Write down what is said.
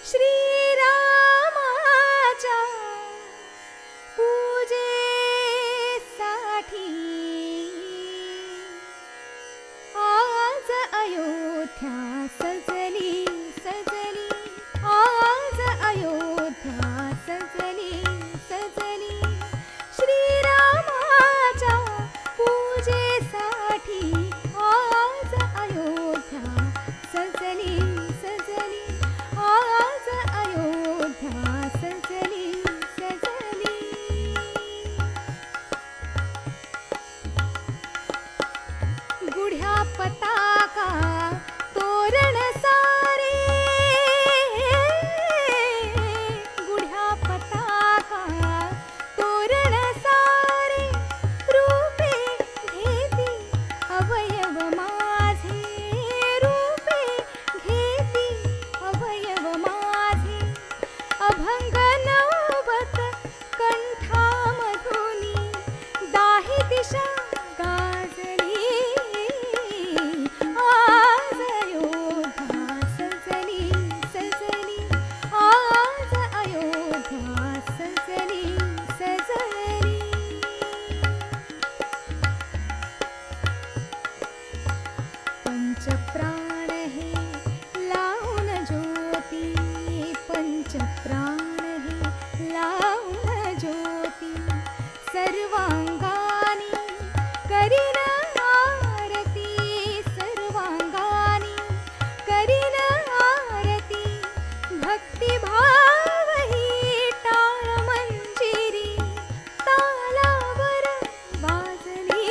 श्रीरामाच्या पूजेसाठी आज अयोध्या सजली सजली, आज अयोध्या सजली सजली। श्रीरामाच्या पूजेसाठी आज अयोध्या सजली सजली, आज अयोध्या सजली सजली। गुढ्या पताका तोरण सारे, गुढ्या पताका तोरण सारे, रूपे घेती अवयव माझे, रूपे घेती अवयव माझे। अभंग नववत कंठामधुनी दाही दिशा गाजली, आज अयोध्या सजली सजली, आज अयोध्या सजली सजली। पंचप्राण